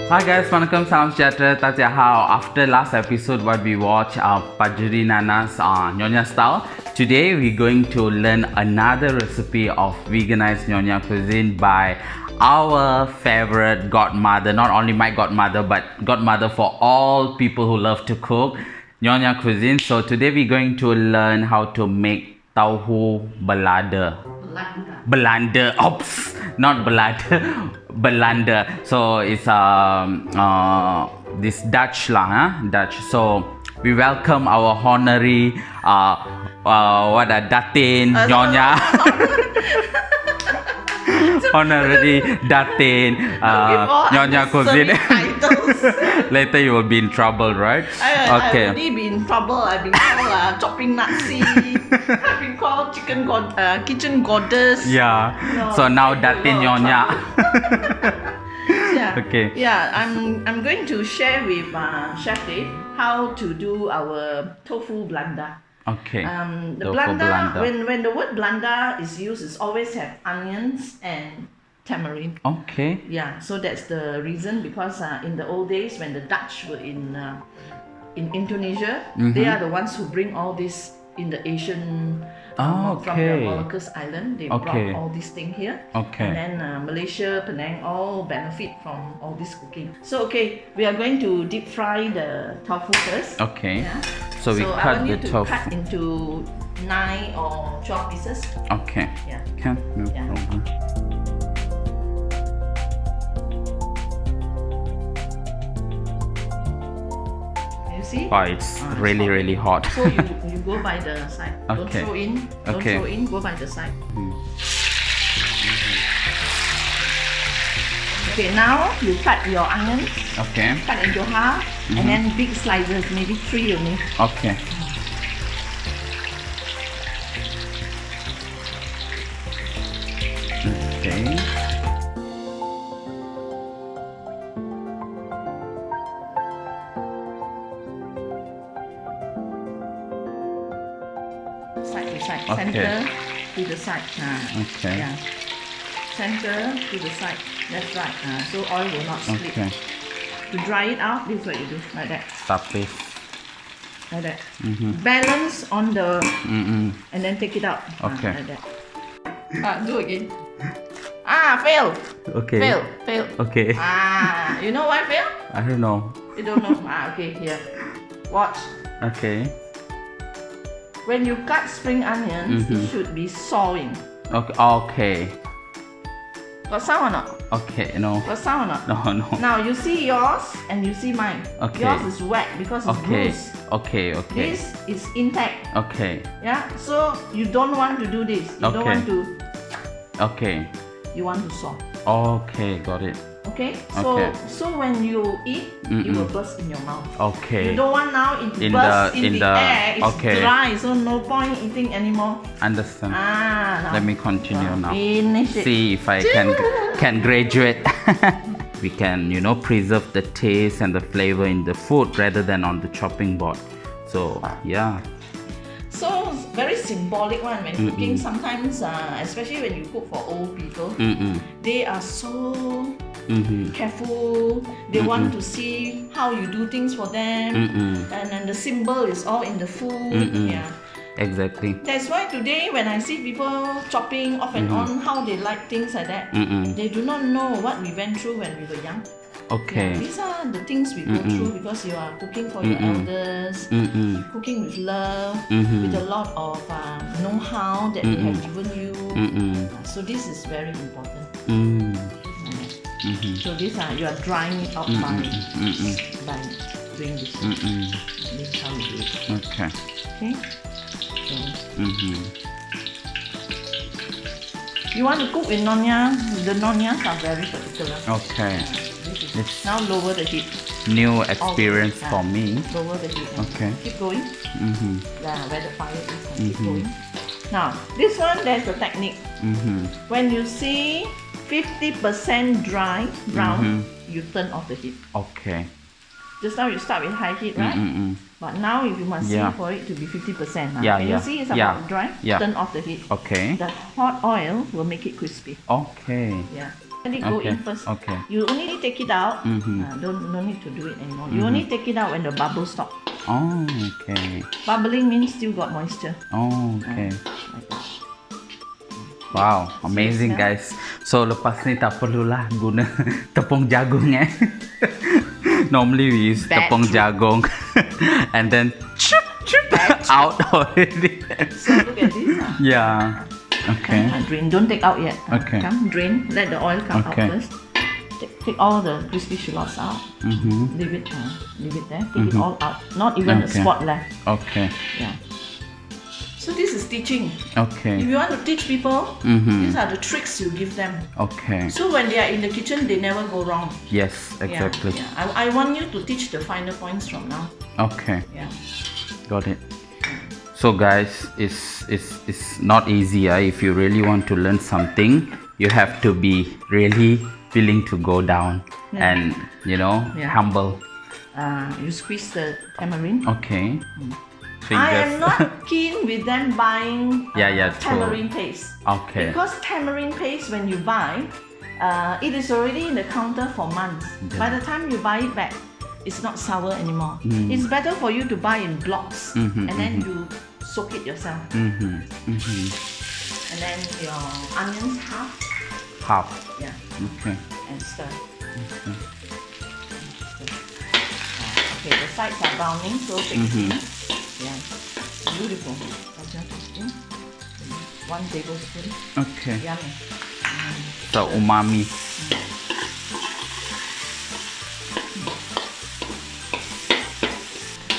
Hi guys, welcome, salam sejahtera, 大家好. After last episode what we watched Pajuri Nana's Nyonya style, today we're going to learn another recipe of veganized Nyonya cuisine by our favorite godmother, not only my godmother but godmother for all people who love to cook Nyonya cuisine. So today we're going to learn how to make Tauhu belanda. Belanda, oops, not belanda, belanda. So it's this Dutch lah, huh? Dutch. So we welcome our honorary Datin Nyonya. Honorary Datin Nyonya cuisine. Later you will be in trouble, right? I've already been in trouble. I've been called chopping Nazi. I've been called kitchen goddess. Yeah. No, so now Datin Nyonya. Yeah. Okay. Yeah, I'm going to share with Chef Dave how to do our tofu belanda. Okay. The belanda. When the word belanda is used, it always have onions and tamarind. Okay. Yeah, so that's the reason, because in the old days when the Dutch were in Indonesia, they are the ones who bring all this in the Asian from the Moluccas Island. They brought all these things here. Okay. And then Malaysia, Penang all benefit from all this cooking. So we are going to deep fry the tofu first. Okay. Yeah. So we cut the tofu. Cut into 9 or 12 pieces. Okay. Yeah. Okay. No problem. See? Oh, it's really hot. So you go by the side. Don't Okay. throw in. Don't Okay. throw in. Go by the side. Okay. Now you cut your onions. Okay. Cut into half, and then big slices, maybe 3 only. Okay. Okay. Side to side. Okay. Center to the side. Okay. Yeah. Center to the side. That's right. So oil will not split. Okay. To dry it out, this is what you do, like that. Stop it. Like that. Balance on the, and then take it out. Okay. Like that. Do again. Fail. Okay. Fail. Okay. You know why fail? I don't know. You don't know. Okay, here. Watch. Okay. When you cut spring onions, it should be sawing. Okay. Okay. Got sound or not? Okay. No. Got sound or not? No. Now you see yours and you see mine. Okay. Yours is wet because it's bruised. Okay. This is intact. Okay. Yeah. So you don't want to do this. You don't want to. Okay. You want to saw. Okay. Got it. Okay. Okay. So when you eat, it will burst in your mouth. Okay. You don't want now it to burst in the air. It's okay. dry, so no point eating anymore. Understand. Now. Let me continue now. Finish it. See if I can graduate. We can, preserve the taste and the flavor in the food rather than on the chopping board. So yeah. So very symbolic one when cooking. Sometimes, especially when you cook for old people, they are so careful. They want to see how you do things for them, and then the symbol is all in the food. Yeah. Exactly. That's why today when I see people chopping off and on, how they like things like that, they do not know what we went through when we were young. Okay. Yeah, these are the things we go through because you are cooking for your elders, cooking with love, with a lot of know-how that they have given you. So this is very important. So this you are drying it out by doing this. This is how you do it. Okay. Okay. So, you want to cook with Nyonya? The Nyonyas are very particular. Okay. Now lower the heat. New experience for me. Lower the heat. Okay. Keep going. Yeah, where the fire is. Keep going. Now, this one, there's a technique. When you see 50% dry, brown, you turn off the heat. Okay. Just now you start with high heat, right? But now if you must see for it to be 50%. Can you see it's about dry? Turn off the heat. Okay. The hot oil will make it crispy. Okay. Yeah. Let it go Okay, in first. okay. You only take it out. No need to do it anymore. You only take it out when the bubbles stop. Oh, okay. Bubbling means still got moisture. Oh, okay. Like that. Wow, amazing smell? guys. So lepas ni tak perlulah guna tepung jagung Normally we use Bad tepung trip. jagung and then out already. So look at this. Yeah. Okay. Drain. Don't take out yet. Okay. Come, drain. Let the oil come Okay. out first. Take all the crispy shallots out. Leave it there. Take it all out. Not even a Okay. spot left. Okay. Yeah. So this is teaching. If Okay. you want to teach people, these are the tricks you give them. Okay. So when they are in the kitchen, they never go wrong. Yes, Yeah, exactly. Yeah. I want you to teach the finer points from now. Okay. Yeah. Got it. So guys, it's not easy. If you really want to learn something, you have to be really willing to go down and Yeah. humble. You squeeze the tamarind. Okay. I Fingers. am not keen with them buying Yeah, true. tamarind paste. Okay. Because tamarind paste, when you buy, it is already in the counter for months. Yeah. By the time you buy it back, it's not sour anymore. It's better for you to buy in blocks and then you soak it yourself. And then your onions half, yeah, Okay. and stir. Okay, the sides are browning, so take it in. Yeah, beautiful. 1 tablespoon. Okay. Yummy. So umami.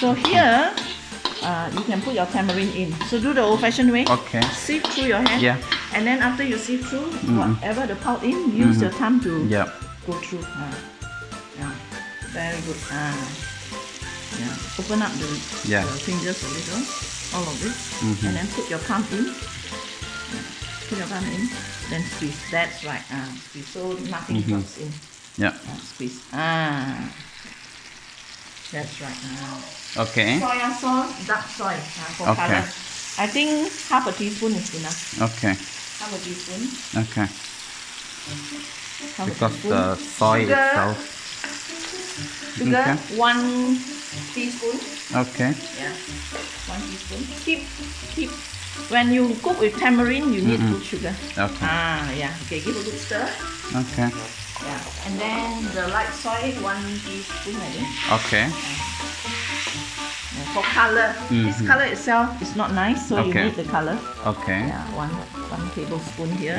So here, you can put your tamarind in. So do the old-fashioned way. Okay. Sieve through your hand. Yeah. And then after you sieve through, whatever the pulp in, use your thumb to Yeah. go through. Yeah. Very good. Yeah. Open up the fingers a little, all of it, and then put your palm in. Put your palm in, then squeeze. That's right. Squeeze so nothing drops in. Yeah. Squeeze. That's right. Okay. Soya sauce, dark soy for Okay. color. I think half a teaspoon is enough. Okay. Half a teaspoon. Okay. Half Because a teaspoon. the soy Sugar. itself. Sugar, Okay. 1 teaspoon. Okay. Yeah, 1 teaspoon. Keep. When you cook with tamarind, you need good sugar. Okay. Yeah. Okay, give a good stir. Okay. Yeah. And then the light soy, 1 teaspoon, I think. Okay. For color. This color itself is not nice, so you Okay. need the color. Okay. Yeah, one tablespoon here.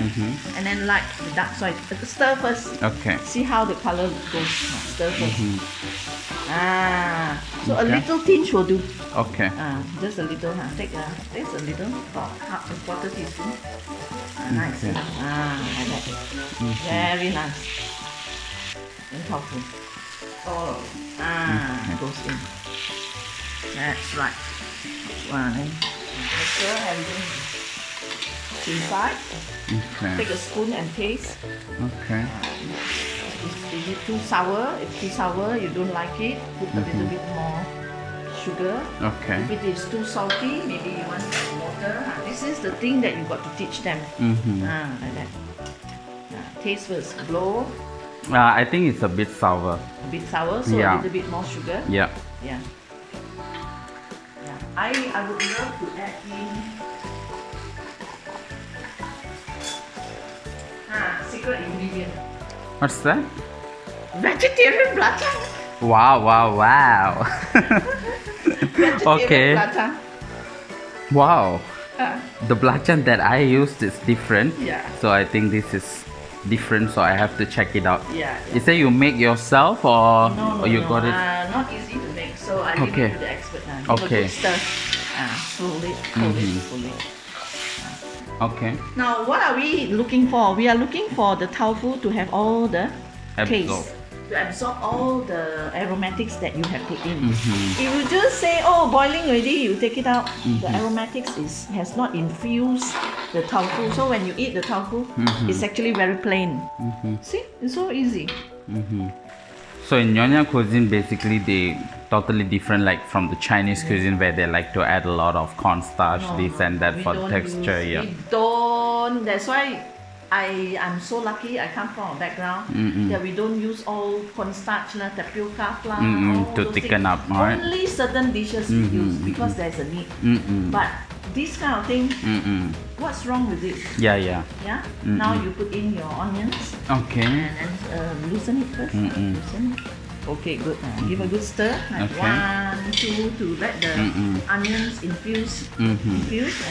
And then like the dark soy. Stir first. Okay. See how the color goes. Stir first. So a Okay. little tinge will do. Okay. Just a little. Take a little, about half a quarter teaspoon. Nice. Okay. Like that. Very nice. And tofu. Oh. Goes in. That's right. Then stir everything inside. Okay. Take a spoon and taste. Okay. Is it too sour? If too sour, you don't like it, put a little bit more sugar. Okay. If it is too salty, maybe you want water. This is the thing that you got to teach them. Like that. Taste first. Blow. I think it's a bit sour. A bit sour, so Yeah. a little bit more sugar. Yeah. Yeah. I would love to add in secret ingredient. What's that? Vegetarian belacan. Wow. Vegetarian Okay. belacan. Wow. Ah, The belacan that I used is different. Yeah. So I think this is different, so I have to check it out. Yeah. Is that you make yourself or No, you got it? Not easy to make, so I leave Okay. it to the expert now. Give Okay. a good stir. Slowly. Okay. Now, what are we looking for? We are looking for the tofu to have all the taste. To absorb all the aromatics that you have put in. If you just say, oh, boiling already, you take it out, the aromatics has not infused the tofu. So when you eat the tofu, it's actually very plain. See, it's so easy. So in Nyonya cuisine, basically they totally different, like from the Chinese cuisine where they like to add a lot of cornstarch, this and that We for don't texture. use- Yeah. We don't. That's why I'm so lucky I come from a background that we don't use all cornstarch lah, tapioca flour, all to those thicken things. up, right? Only certain dishes we use because there's a need. But this kind of thing, what's wrong with it? Yeah. Yeah. Now you put in your onions Okay. and then loosen it first. Loosen it. Okay, good. Give a good stir, like Okay. 1, 2 to let the onions infuse, and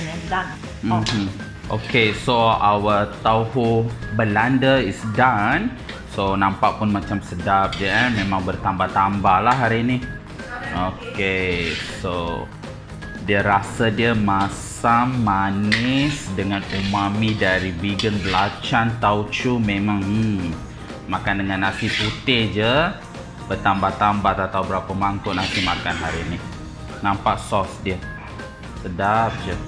then done. Off. Okay, so our Tauhu Belanda is done. So nampak pun macam sedap je memang bertambah-tambah lah hari ni. Okay, so dia rasa dia masam, manis dengan umami dari vegan belacan Taucu. Memang makan dengan nasi putih je, bertambah-tambah tak tahu berapa mangkuk nasi makan hari ni. Nampak sos dia sedap je.